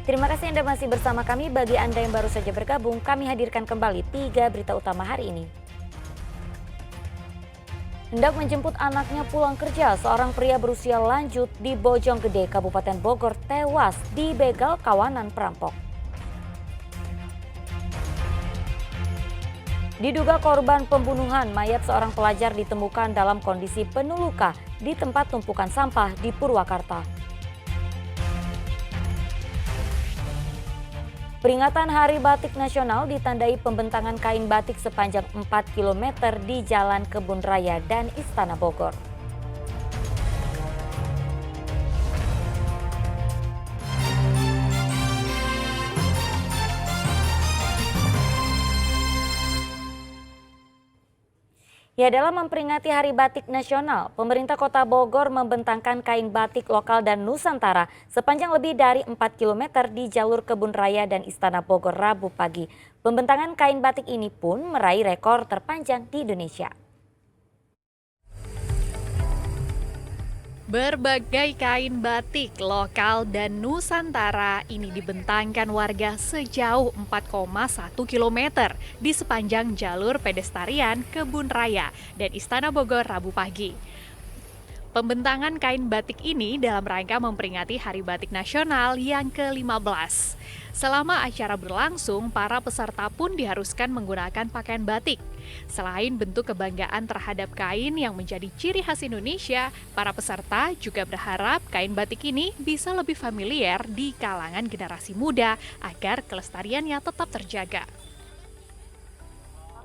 Terima kasih Anda masih bersama kami. Bagi Anda yang baru saja bergabung, kami hadirkan kembali 3 berita utama hari ini. Hendak menjemput anaknya pulang kerja, seorang pria berusia lanjut di Bojonggede, Kabupaten Bogor tewas dibegal kawanan perampok. Diduga korban pembunuhan, mayat seorang pelajar ditemukan dalam kondisi penuh luka di tempat tumpukan sampah di Purwakarta. Peringatan Hari Batik Nasional ditandai pembentangan kain batik sepanjang 4 km di Jalan Kebun Raya dan Istana Bogor. Ya, dalam memperingati Hari Batik Nasional, pemerintah Kota Bogor membentangkan kain batik lokal dan Nusantara sepanjang lebih dari 4 km di jalur Kebun Raya dan Istana Bogor Rabu pagi. Pembentangan kain batik ini pun meraih rekor terpanjang di Indonesia. Berbagai kain batik lokal dan Nusantara ini dibentangkan warga sejauh 4,1 km di sepanjang jalur pedestrian Kebun Raya dan Istana Bogor Rabu pagi. Pembentangan kain batik ini dalam rangka memperingati Hari Batik Nasional yang ke-15. Selama acara berlangsung, para peserta pun diharuskan menggunakan pakaian batik. Selain bentuk kebanggaan terhadap kain yang menjadi ciri khas Indonesia, para peserta juga berharap kain batik ini bisa lebih familiar di kalangan generasi muda agar kelestariannya tetap terjaga.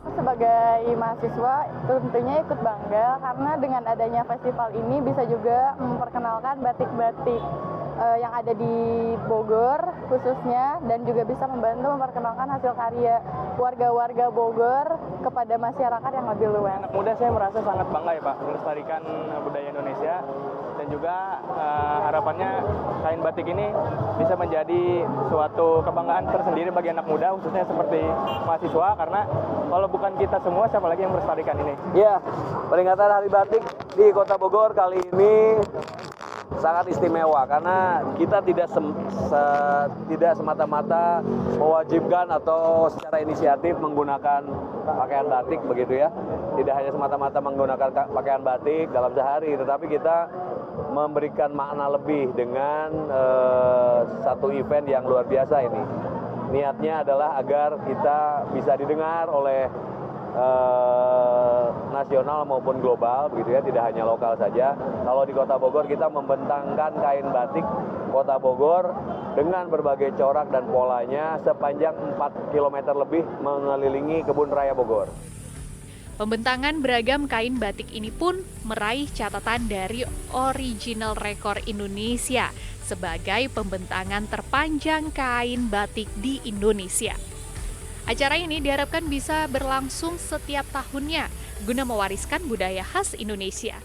Sebagai mahasiswa tentunya ikut bangga karena dengan adanya festival ini bisa juga memperkenalkan batik-batik yang ada di Bogor khususnya dan juga bisa membantu memperkenalkan hasil karya warga-warga Bogor kepada masyarakat yang lebih luas. Anak muda saya merasa sangat bangga ya Pak melestarikan budaya Indonesia dan juga harapannya kain batik ini bisa menjadi suatu kebanggaan tersendiri bagi anak muda khususnya seperti mahasiswa karena kalau bukan kita semua siapa lagi yang melestarikan ini. Ya, peringatan Hari Batik di Kota Bogor kali ini sangat istimewa karena kita tidak semata-mata mewajibkan atau secara inisiatif menggunakan pakaian batik begitu ya. Tidak hanya semata-mata menggunakan pakaian batik dalam sehari, tetapi kita memberikan makna lebih dengan satu event yang luar biasa ini. Niatnya adalah agar kita bisa didengar oleh nasional maupun global begitu ya, tidak hanya lokal saja. Kalau di Kota Bogor kita membentangkan kain batik Kota Bogor dengan berbagai corak dan polanya sepanjang 4 km lebih mengelilingi Kebun Raya Bogor. Pembentangan beragam kain batik ini pun meraih catatan dari Original Record Indonesia sebagai pembentangan terpanjang kain batik di Indonesia. Acara ini diharapkan bisa berlangsung setiap tahunnya guna mewariskan budaya khas Indonesia.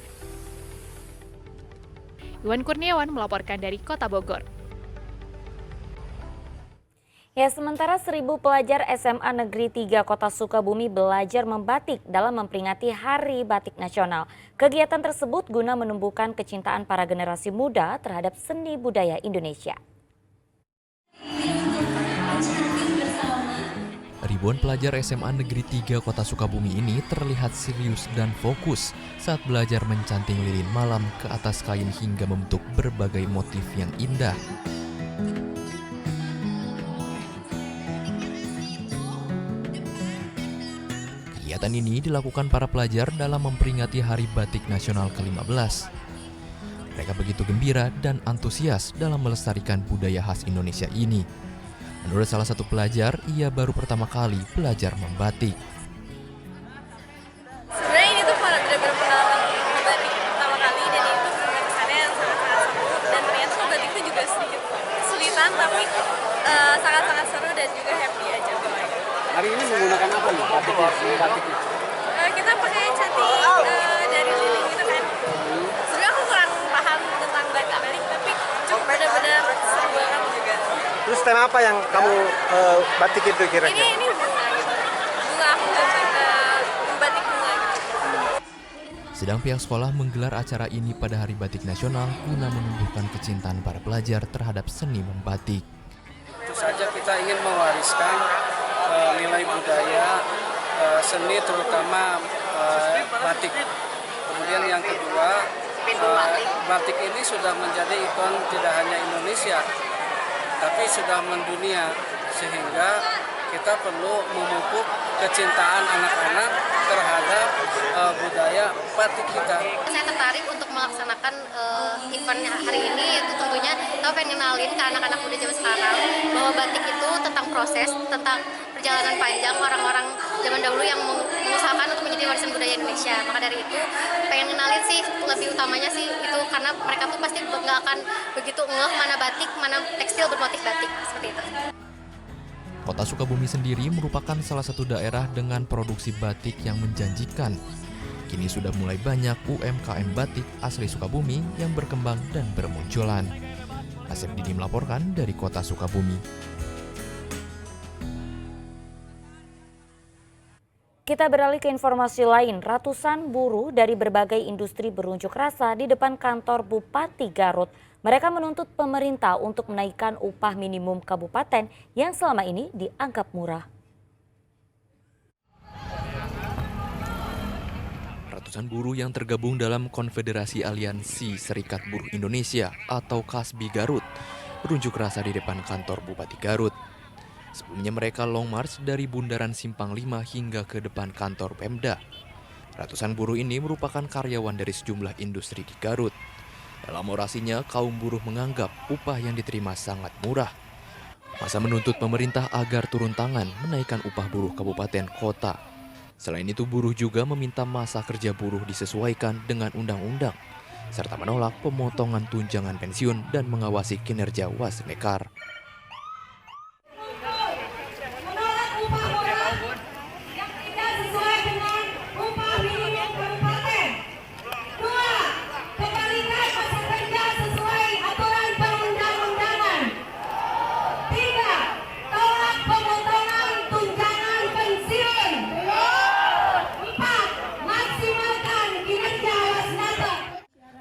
Iwan Kurniawan melaporkan dari Kota Bogor. Ya, sementara 1.000 pelajar SMA Negeri 3 Kota Sukabumi belajar membatik dalam memperingati Hari Batik Nasional. Kegiatan tersebut guna menumbuhkan kecintaan para generasi muda terhadap seni budaya Indonesia. Ribuan pelajar SMA Negeri 3 Kota Sukabumi ini terlihat serius dan fokus saat belajar mencanting lilin malam ke atas kain hingga membentuk berbagai motif yang indah. Kegiatan ini dilakukan para pelajar dalam memperingati Hari Batik Nasional ke-15. Mereka begitu gembira dan antusias dalam melestarikan budaya khas Indonesia ini. Menurut salah satu pelajar, ia baru pertama kali belajar membatik. Sebenarnya ini tuh benar-benar pengalaman membatik pertama kali dan itu punya kesannya yang sangat-sangat seru dan ternyata membatik itu juga sedikit kesulitan tapi sangat-sangat seru dan juga happy aja. Hari ini menggunakan apa nih batiknya? Kita pakai cantik dari lilin gitu kan. Sebenarnya aku kurang paham tentang batik tapi cukup benar-benar seru banget juga. Terus tema apa yang kamu batik itu kira-kira? Ini bunga gitu. Bunga aku membatik bunga gitu. Sedang pihak sekolah menggelar acara ini pada Hari Batik Nasional guna menumbuhkan kecintaan para pelajar terhadap seni membatik. kita ingin mewariskan nilai budaya seni terutama batik. Kemudian yang kedua, batik ini sudah menjadi ikon tidak hanya Indonesia, tapi sudah mendunia, sehingga kita perlu memupuk kecintaan anak-anak terhadap budaya batik kita. Saya tertarik untuk melaksanakan event hari ini, yaitu tentunya kita pengen kenalin ke anak-anak muda zaman sekarang bahwa batik itu tentang proses, tentang perjalanan panjang orang-orang zaman dahulu yang mengusahakan untuk menjadi warisan budaya Indonesia. Maka dari itu pengen kenalin sih, lebih utamanya sih itu karena mereka tuh pasti nggak akan begitu ngeh mana batik, mana tekstil bermotif batik, seperti itu. Kota Sukabumi sendiri merupakan salah satu daerah dengan produksi batik yang menjanjikan. Kini sudah mulai banyak UMKM batik asli Sukabumi yang berkembang dan bermunculan. Asep Didi melaporkan dari Kota Sukabumi. Kita beralih ke informasi lain. Ratusan buruh dari berbagai industri berunjuk rasa di depan kantor Bupati Garut. Mereka menuntut pemerintah untuk menaikkan upah minimum kabupaten yang selama ini dianggap murah. Ratusan buruh yang tergabung dalam Konfederasi Aliansi Serikat Buruh Indonesia atau KASBI Garut berunjuk rasa di depan kantor Bupati Garut. Sebelumnya mereka long march dari Bundaran Simpang 5 hingga ke depan kantor Pemda. Ratusan buruh ini merupakan karyawan dari sejumlah industri di Garut. Dalam orasinya, kaum buruh menganggap upah yang diterima sangat murah. Masa menuntut pemerintah agar turun tangan menaikkan upah buruh kabupaten kota. Selain itu, buruh juga meminta masa kerja buruh disesuaikan dengan undang-undang, serta menolak pemotongan tunjangan pensiun dan mengawasi kinerja Wasmekar.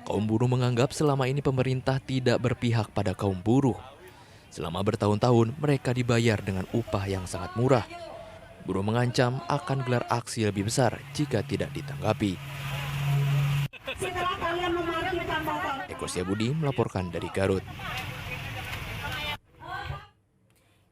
Kaum buruh menganggap selama ini pemerintah tidak berpihak pada kaum buruh. Selama bertahun-tahun mereka dibayar dengan upah yang sangat murah. Buruh mengancam akan gelar aksi lebih besar jika tidak ditanggapi. Eko Setiabudi melaporkan dari Garut.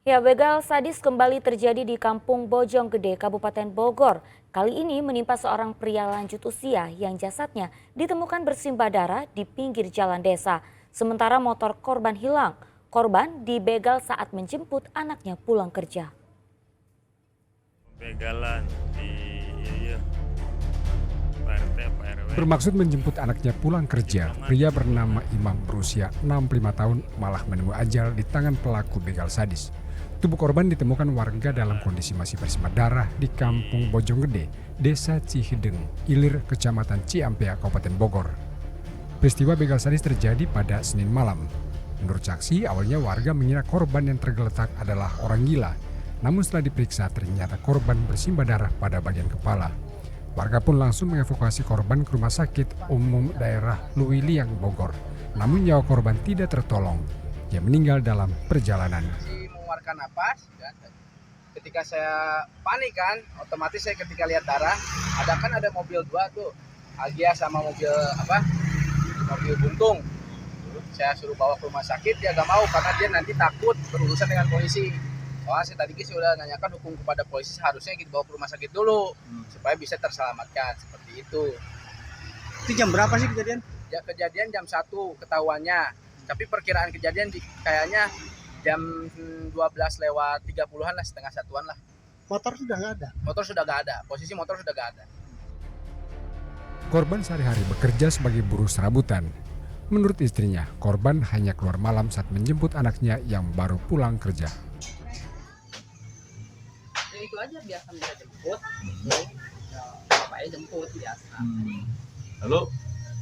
Ya, begal sadis kembali terjadi di Kampung Bojonggede, Kabupaten Bogor. Kali ini menimpa seorang pria lanjut usia yang jasadnya ditemukan bersimbah darah di pinggir jalan desa. Sementara motor korban hilang. Korban dibegal saat menjemput anaknya pulang kerja. Begalan di Pak RT, Pak RW. Bermaksud menjemput anaknya pulang kerja, pria bernama Imam berusia 65 tahun malah menemui ajal di tangan pelaku begal sadis. Tubuh korban ditemukan warga dalam kondisi masih bersimbah darah di Kampung Bojonggede, Desa Cihideng, Ilir, Kecamatan Ciampea, Kabupaten Bogor. Peristiwa begal sadis terjadi pada Senin malam. Menurut saksi, awalnya warga mengira korban yang tergeletak adalah orang gila. Namun setelah diperiksa, ternyata korban bersimbah darah pada bagian kepala. Warga pun langsung mengevakuasi korban ke Rumah Sakit Umum Daerah Luwiliang, Bogor. Namun nyawa korban tidak tertolong. Ia meninggal dalam perjalanan. Mengeluarkan napas, kan? Ketika saya panik kan, otomatis saya ketika lihat darah, ada mobil dua tuh, Agia sama mobil mobil buntung. Saya suruh bawa ke rumah sakit, dia gak mau karena dia nanti takut berurusan dengan polisi. Soalnya saya tadi sih udah nanyakan hukum kepada polisi, harusnya kita bawa ke rumah sakit dulu supaya bisa terselamatkan, seperti itu. Itu jam berapa sih kejadian? Ya, kejadian jam 1 ketahuannya, tapi perkiraan kejadian kayaknya jam 12:30-an lah, setengah satuan lah. Motor sudah nggak ada? Motor sudah nggak ada, posisi motor sudah nggak ada. Korban sehari-hari bekerja sebagai buruh serabutan. Menurut istrinya, korban hanya keluar malam saat menjemput anaknya yang baru pulang kerja. Ya itu aja, biasa dia jemput, bapaknya jemput biasa. Lalu?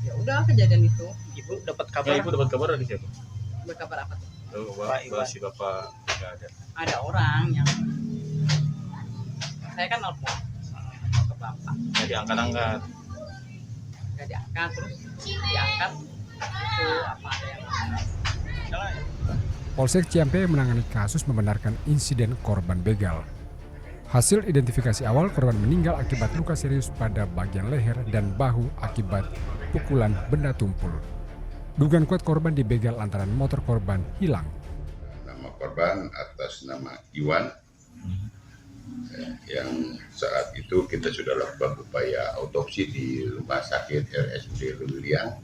Ya udah kejadian itu. Ibu dapat kabar? Ya, ibu dapat kabar dari siapa? Berkabar apa tuh? Si bapak nggak ada. Ada orang yang saya kan nelfon ke bapak. Nggak diangkat-angkat. Nggak diangkat, terus diangkat itu apa ada yang salah ya? Polsek Ciampea menangani kasus membenarkan insiden korban begal. Hasil identifikasi awal, korban meninggal akibat luka serius pada bagian leher dan bahu akibat pukulan benda tumpul. Dugaan kuat korban dibegal lantaran motor korban hilang. Nama korban atas nama Iwan, yang saat itu kita sudah lakukan upaya autopsi di Rumah Sakit RSUD Lumiliang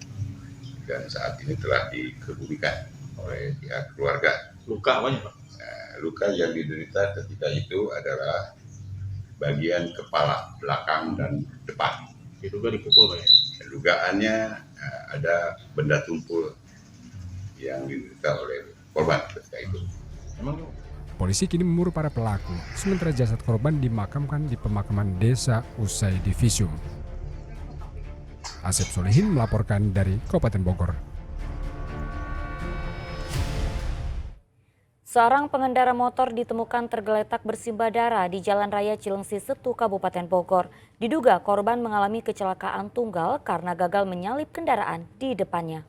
dan saat ini telah dikebumikan oleh pihak keluarga. Luka apanya, Pak? Luka yang diderita ketika itu adalah bagian kepala belakang dan depan. Diduga dipukul, Pak ya? Dugaannya ada benda tumpul yang diderita oleh korban ketika itu. Polisi kini memburu para pelaku, sementara jasad korban dimakamkan di pemakaman desa usai divisum. Asep Solehin melaporkan dari Kabupaten Bogor. Seorang pengendara motor ditemukan tergeletak bersimbah darah di Jalan Raya Cilengsi Setu, Kabupaten Bogor. Diduga korban mengalami kecelakaan tunggal karena gagal menyalip kendaraan di depannya.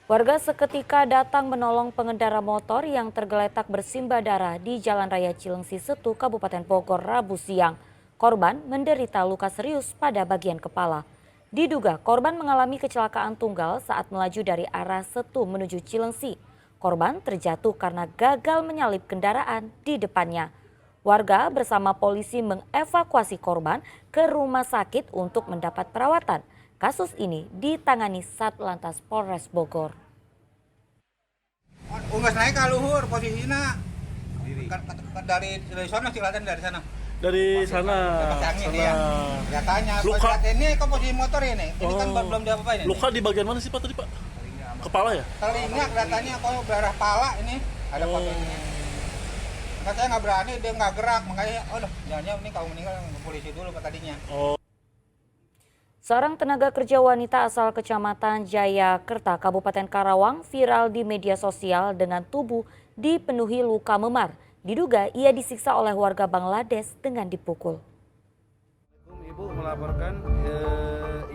Warga seketika datang menolong pengendara motor yang tergeletak bersimbah darah di Jalan Raya Cilengsi Setu, Kabupaten Bogor, Rabu siang. Korban menderita luka serius pada bagian kepala. Diduga korban mengalami kecelakaan tunggal saat melaju dari arah Setu menuju Cilengsi. Korban terjatuh karena gagal menyalip kendaraan di depannya. Warga bersama polisi mengevakuasi korban ke rumah sakit untuk mendapat perawatan. Kasus ini ditangani Satlantas Polres Bogor. Unggas naik ke luhur posisinya. Dari sana silakan dari sana. Dari sana. Ya. Katanya luka ini kan posisi motor ini. Ini kan belum diapa-apain. Luka di bagian mana sih Pak tadi Pak? Kepala ya? Telinga kelihatannya kalau berarah pala ini ada fotonya. Maka saya nggak berani, dia nggak gerak, makanya jangan-jangan ini kamu meninggal ke polisi dulu tadinya. Seorang tenaga kerja wanita asal Kecamatan Jayakerta, Kabupaten Karawang viral di media sosial dengan tubuh dipenuhi luka memar. Diduga ia disiksa oleh warga Bangladesh dengan dipukul. Ibu melaporkan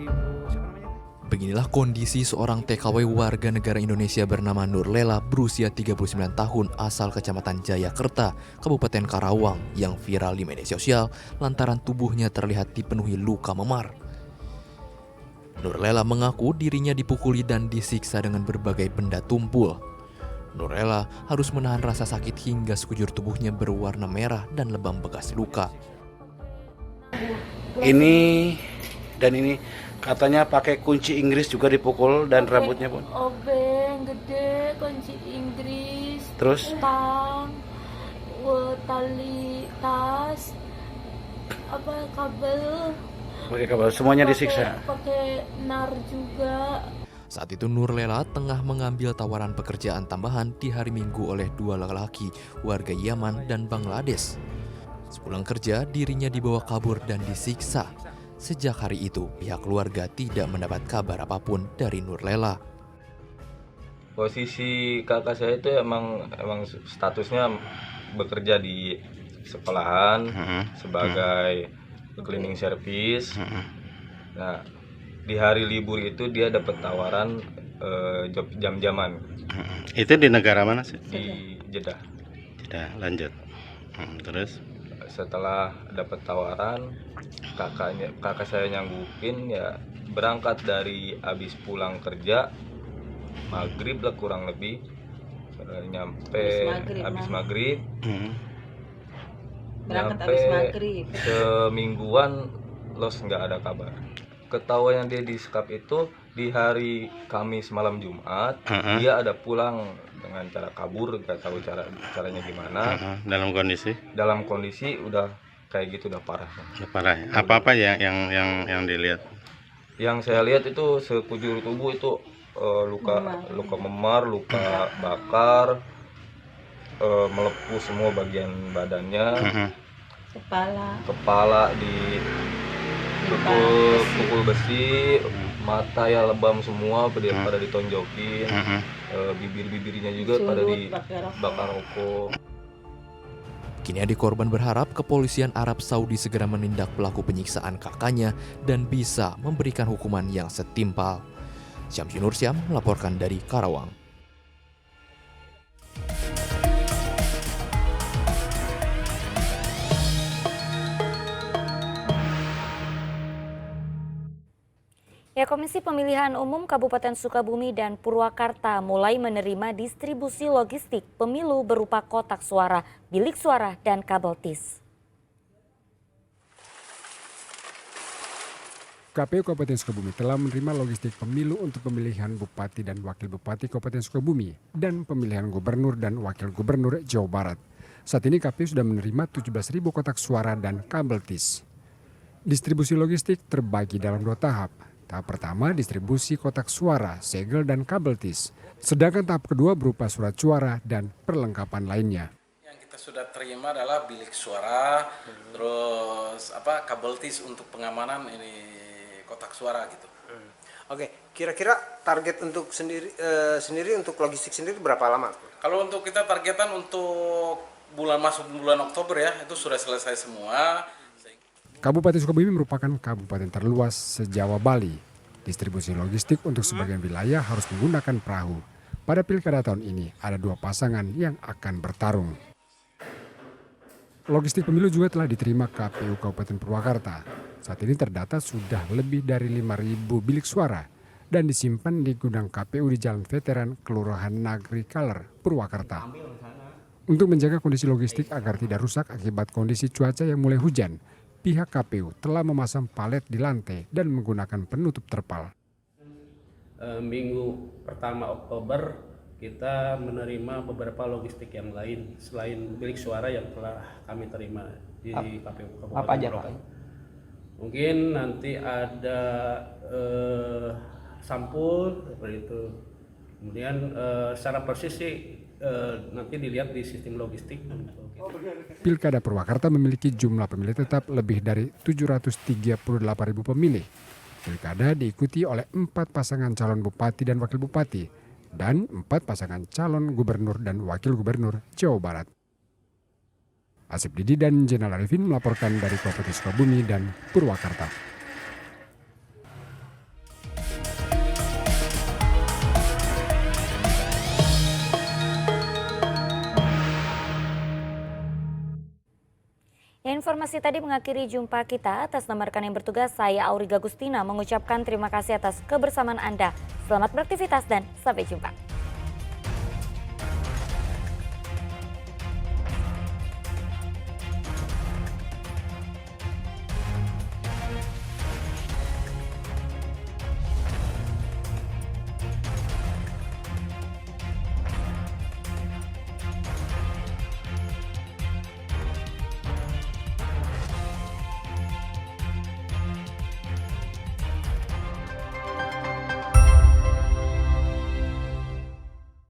ibu siapa namanya? Beginilah kondisi seorang TKW warga negara Indonesia bernama Nurlela berusia 39 tahun asal Kecamatan Jayakerta, Kabupaten Karawang yang viral di media sosial lantaran tubuhnya terlihat dipenuhi luka memar. Nurlela mengaku dirinya dipukuli dan disiksa dengan berbagai benda tumpul. Nurlela harus menahan rasa sakit hingga sekujur tubuhnya berwarna merah dan lebam bekas luka. Ini dan ini katanya pakai kunci Inggris juga dipukul dan rambutnya pun. Obeng gede, kunci Inggris. Terus? Tang, tali tas, kabel. Pakai kabel, semuanya disiksa. Pakai nar juga. Saat itu Nurlela tengah mengambil tawaran pekerjaan tambahan di hari Minggu oleh dua laki-laki warga Yaman dan Bangladesh. Sepulang kerja, dirinya dibawa kabur dan disiksa. Sejak hari itu, pihak keluarga tidak mendapat kabar apapun dari Nurlela. Posisi kakak saya itu emang statusnya bekerja di sekolahan sebagai cleaning service. Nah, di hari libur itu dia dapat tawaran job jam-jaman. Itu di negara mana sih? Di Jeddah. Jeddah, lanjut. Terus? Setelah dapat tawaran, kakak saya nyanggupin ya, berangkat dari habis pulang kerja maghrib lah kurang lebih, nyampe habis maghrib, nyampe semingguan los nggak ada kabar. Ketahuan yang dia disekap itu di hari Kamis malam Jumat, dia ada pulang dengan cara kabur, nggak tahu caranya gimana. Dalam kondisi udah kayak gitu, udah parah. Parah. Apa yang dilihat? Yang saya lihat itu sekujur tubuh itu luka memar, luka bakar, melepuh semua bagian badannya. Kepala pukul besi, mata ya lebam semua, pada ditonjokin, bibir-bibirnya juga pada dibakar rokok. Kini adik korban berharap kepolisian Arab Saudi segera menindak pelaku penyiksaan kakaknya dan bisa memberikan hukuman yang setimpal. Syamsi Nursyam melaporkan dari Karawang. Ya, Komisi Pemilihan Umum Kabupaten Sukabumi dan Purwakarta mulai menerima distribusi logistik pemilu berupa kotak suara, bilik suara, dan kabel tis. KPU Kabupaten Sukabumi telah menerima logistik pemilu untuk pemilihan Bupati dan Wakil Bupati Kabupaten Sukabumi dan pemilihan Gubernur dan Wakil Gubernur Jawa Barat. Saat ini KPU sudah menerima 17.000 kotak suara dan kabel tis. Distribusi logistik terbagi dalam 2 tahap. Tahap pertama distribusi kotak suara, segel, dan kabel tis. Sedangkan tahap kedua berupa surat suara dan perlengkapan lainnya. Yang kita sudah terima adalah bilik suara, terus kabel tis untuk pengamanan ini kotak suara gitu. Oke, kira-kira target untuk sendiri untuk logistik sendiri berapa lama? Kalau untuk kita targetan untuk masuk bulan Oktober ya, itu sudah selesai semua. Kabupaten Sukabumi merupakan kabupaten terluas se-Jawa Bali. Distribusi logistik untuk sebagian wilayah harus menggunakan perahu. Pada pilkada tahun ini ada 2 pasangan yang akan bertarung. Logistik pemilu juga telah diterima KPU Kabupaten Purwakarta. Saat ini terdata sudah lebih dari 5.000 bilik suara dan disimpan di gudang KPU di Jalan Veteran, Kelurahan Nagri Kaler, Purwakarta. Untuk menjaga kondisi logistik agar tidak rusak akibat kondisi cuaca yang mulai hujan, pihak KPU telah memasang palet di lantai dan menggunakan penutup terpal. Minggu pertama Oktober kita menerima beberapa logistik yang lain selain bilik suara yang telah kami terima di KPU Kabupaten apa aja, Pak? Mungkin nanti ada sampul seperti itu. Kemudian secara persis sih nanti dilihat di sistem logistik. Pilkada Purwakarta memiliki jumlah pemilih tetap lebih dari 738.000 pemilih. Pilkada diikuti oleh 4 pasangan calon bupati dan wakil bupati dan 4 pasangan calon gubernur dan wakil gubernur Jawa Barat. Asif Didi dan Jenal Arifin melaporkan dari Kabupaten Sukabumi dan Purwakarta. Informasi tadi mengakhiri jumpa kita. Atas nama rekan yang bertugas, saya Auriga Gustina mengucapkan terima kasih atas kebersamaan Anda. Selamat beraktivitas dan sampai jumpa.